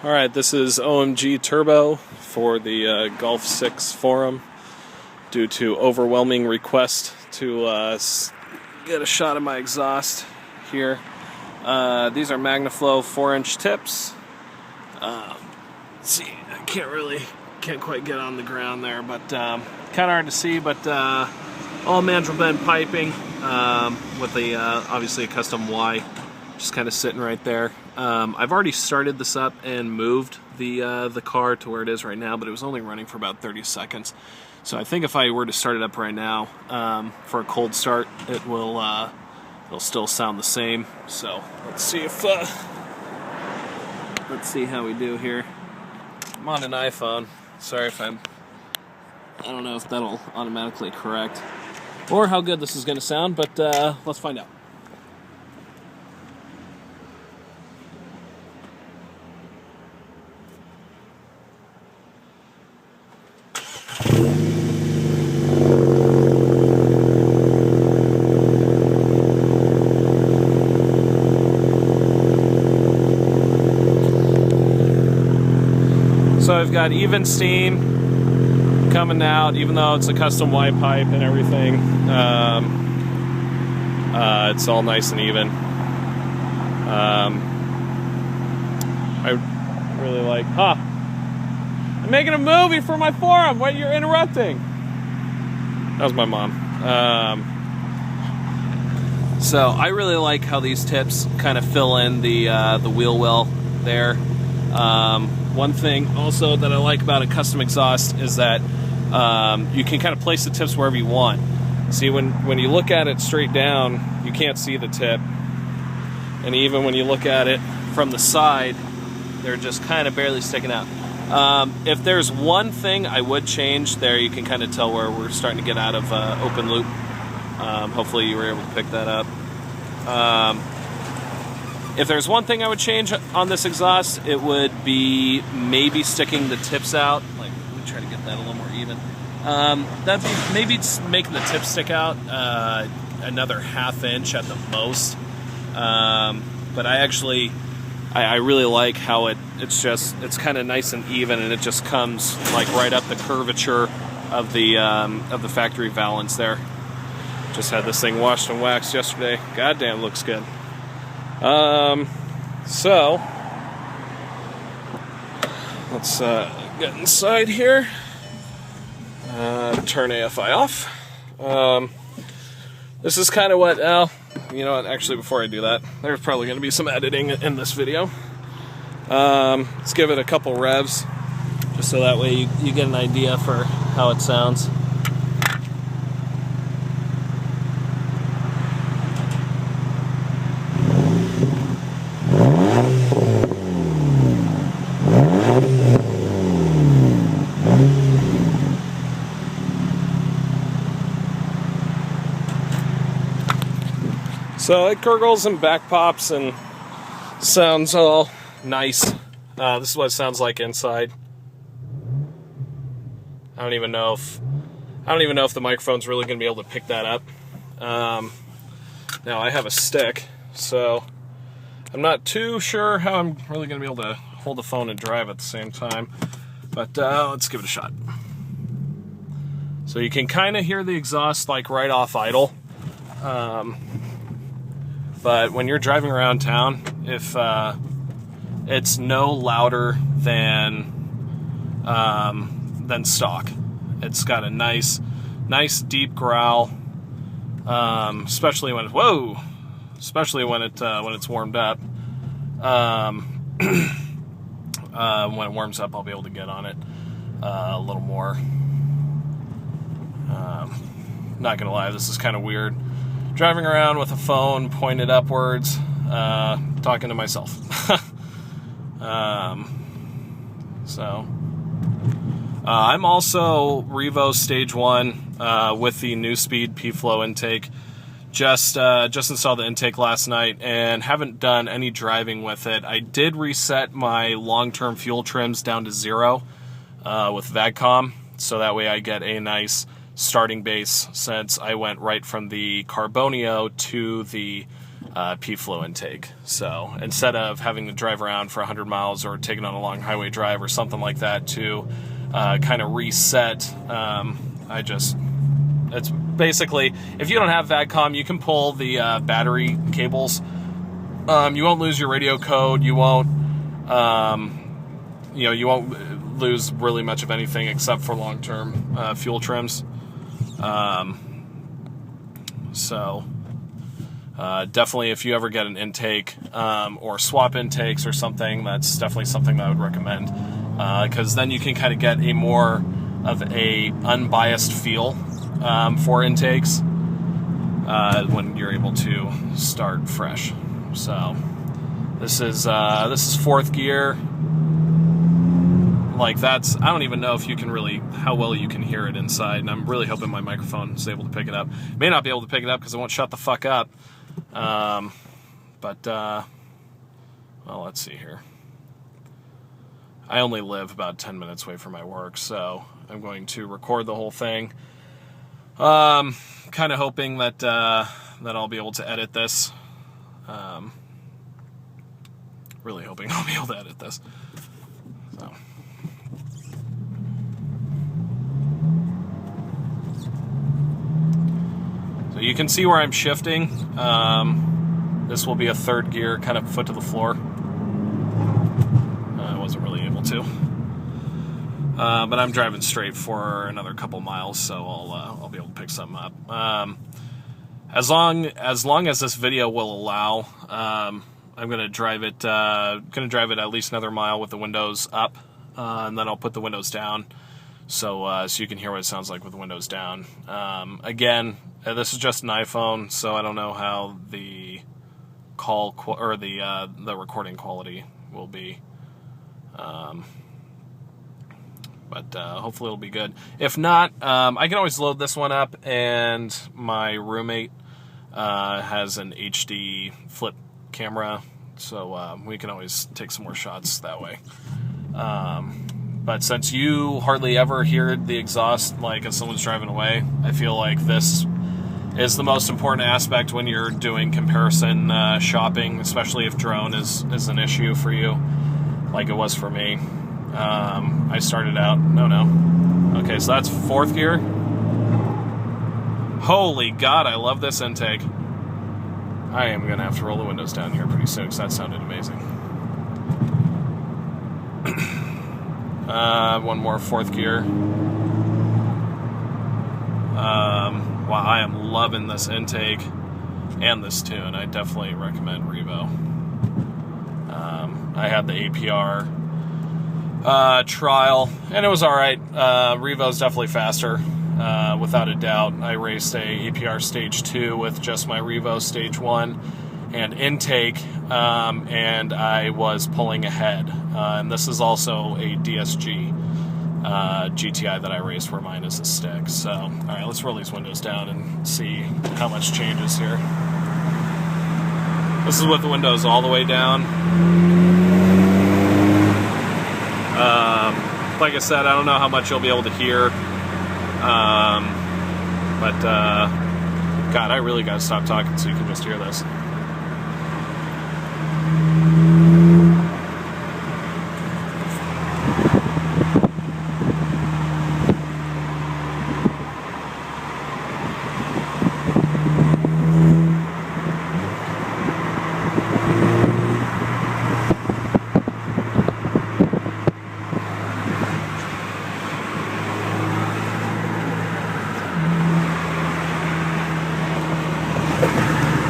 Alright, this is omgturbo for the Golf 6 forum due to overwhelming request to get a shot of my exhaust here. These are magnaflow 4-inch tips. Let's see, I can't quite get on the ground there, but kind of hard to see, but all mandrel bend piping with obviously a custom Y, just kind of sitting right there. I've already started this up and moved the car to where it is right now, but it was only running for about 30 seconds. So I think if I were to start it up right now for a cold start, it'll still sound the same. So let's see how we do here. I'm on an iPhone. Sorry if I don't know if that'll automatically correct or how good this is going to sound, but let's find out. So I've got even steam coming out, even though it's a custom Y pipe and everything. It's all nice and even. I really like, I'm making a movie for my forum. What, you're interrupting? That was my mom. So I really like how these tips kind of fill in the wheel well there. One thing also that I like about a custom exhaust is that you can kind of place the tips wherever you want. See, when you look at it straight down, you can't see the tip. And even when you look at it from the side, they're just kind of barely sticking out. If there's one thing I would change there, you can kind of tell where we're starting to get out of open loop. Hopefully you were able to pick that up. If there's one thing I would change on this exhaust, it would be maybe sticking the tips out. Like, let me try to get that a little more even. That'd be maybe making the tips stick out another ½ inch at the most. But I really like how it's kind of nice and even, and it just comes like right up the curvature of the factory valance there. Just had this thing washed and waxed yesterday. Goddamn, looks good. So let's get inside here. Turn AFI off. This is kind of what, you know what, actually before I do that, there's probably going to be some editing in this video. Let's give it a couple revs, just so that way you get an idea for how it sounds. So it gurgles and back pops and sounds all nice. This is what it sounds like inside. I don't even know if the microphone's really going to be able to pick that up. Now I have a stick, so I'm not too sure how I'm really going to be able to hold the phone and drive at the same time. But let's give it a shot. So you can kind of hear the exhaust like right off idle. But when you're driving around town, if it's no louder than stock, it's got a nice deep growl, especially when it's warmed up. When it warms up, I'll be able to get on it a little more. Not gonna lie, this is kind of weird. Driving around with a phone pointed upwards, talking to myself. I'm also Revo Stage 1 with the new speed P-Flow intake. Just installed the intake last night and haven't done any driving with it. I did reset my long-term fuel trims down to 0 with VAGCOM, so that way I get a nice starting base, since I went right from the Carbonio to the P-flow intake. So instead of having to drive around for 100 miles or taking on a long highway drive or something like that to kind of reset, it's basically, if you don't have VADCOM, you can pull the battery cables. You won't lose your radio code. You won't, you won't lose really much of anything except for long-term fuel trims. Definitely, if you ever get an intake or swap intakes or something, that's definitely something that I would recommend, because then you can kind of get a more of a unbiased feel for intakes when you're able to start fresh. So this is fourth gear. Like, I don't even know if you can really, how well you can hear it inside, and I'm really hoping my microphone is able to pick it up. May not be able to pick it up because it won't shut the fuck up. Well, let's see here. I only live about 10 minutes away from my work, so I'm going to record the whole thing. Kind of hoping that I'll be able to edit this. Really hoping I'll be able to edit this. So you can see where I'm shifting. This will be a third gear, kind of foot to the floor. I wasn't really able to. But I'm driving straight for another couple miles, so I'll be able to pick something up. As long as this video will allow, I'm gonna drive it at least another mile with the windows up, and then I'll put the windows down, so you can hear what it sounds like with the windows down. Again, this is just an iPhone, so I don't know how the the recording quality will be. But hopefully it'll be good. If not, I can always load this one up, and my roommate has an HD flip camera, so we can always take some more shots that way. But since you hardly ever hear the exhaust, like if someone's driving away, I feel like this is the most important aspect when you're doing comparison shopping, especially if drone is an issue for you, like it was for me. I started out, okay, so that's fourth gear. Holy God, I love this intake. I am going to have to roll the windows down here pretty soon, because that sounded amazing. One more, fourth gear. Wow, I am loving this intake and this tune. I definitely recommend Revo. I had the APR trial, and it was alright. Revo's definitely faster, without a doubt. I raced a APR Stage 2 with just my Revo Stage 1 and intake, and I was pulling ahead. And this is also a DSG GTI that I raced, where mine is a stick. So, alright, let's roll these windows down and see how much changes here. This is with the windows all the way down. Like I said, I don't know how much you'll be able to hear, but God, I really gotta stop talking so you can just hear this.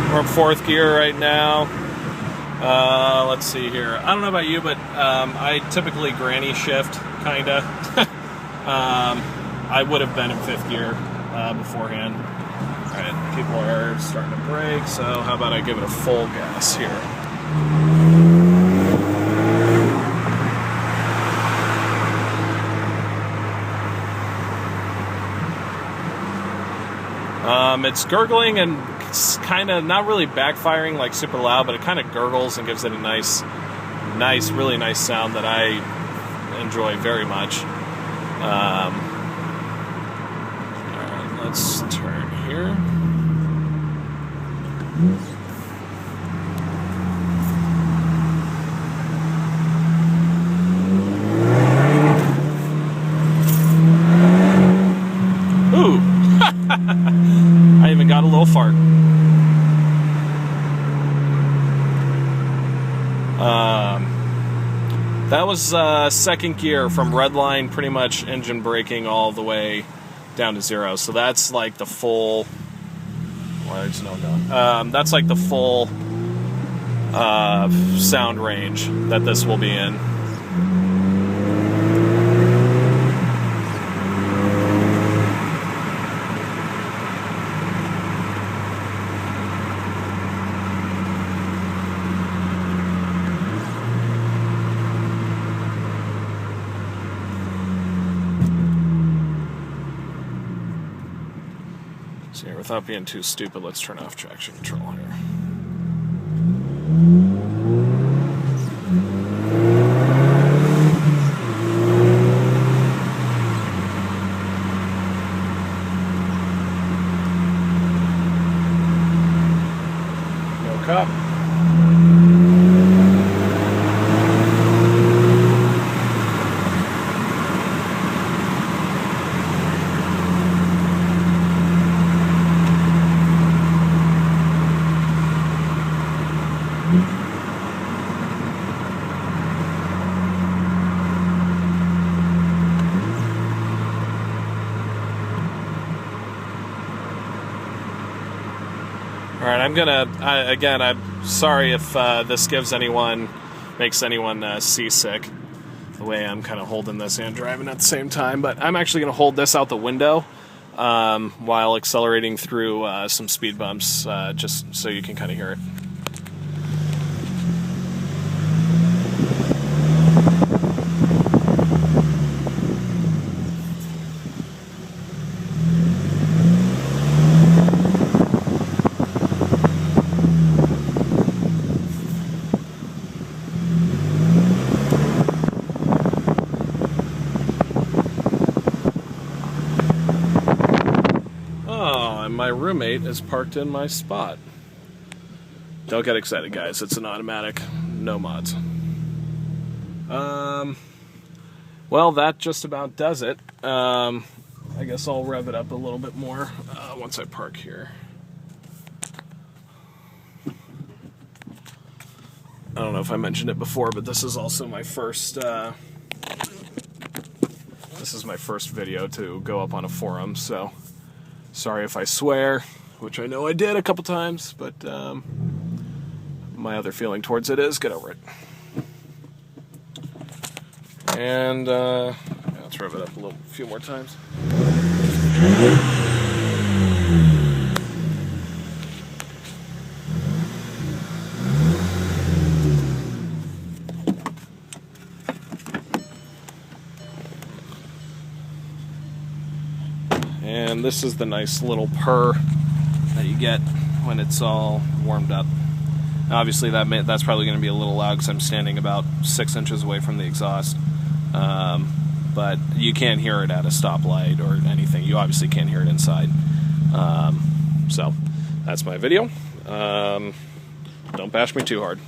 We're in fourth gear right now. Let's see here. I don't know about you, but I typically granny shift, kinda. I would have been in fifth gear beforehand. Alright, people are starting to brake, so how about I give it a full gas here. It's gurgling, and it's kind of not really backfiring like super loud, but it kind of gurgles and gives it a nice, really nice sound that I enjoy very much. Alright, let's turn here. That was second gear from redline, pretty much engine braking all the way down to 0. So that's like the full. Well, there's no gun. That's like the full sound range that this will be in. So here, without being too stupid, let's turn off traction control here. No cup. All right, I'm gonna, again, I'm sorry if this makes anyone seasick, the way I'm kind of holding this and driving at the same time, but I'm actually gonna hold this out the window while accelerating through some speed bumps, just so you can kind of hear it. My roommate is parked in my spot. Don't get excited, guys. It's an automatic, no mods. Well, that just about does it. I guess I'll rev it up a little bit more once I park here. I don't know if I mentioned it before, but this is also my first. This is my first video to go up on a forum, so. Sorry if I swear, which I know I did a couple times, but my other feeling towards it is get over it. And let's rev it up a few more times. And this is the nice little purr that you get when it's all warmed up. Now, obviously, that's probably going to be a little loud because I'm standing about 6 inches away from the exhaust. But you can't hear it at a stoplight or anything. You obviously can't hear it inside. So that's my video. Don't bash me too hard.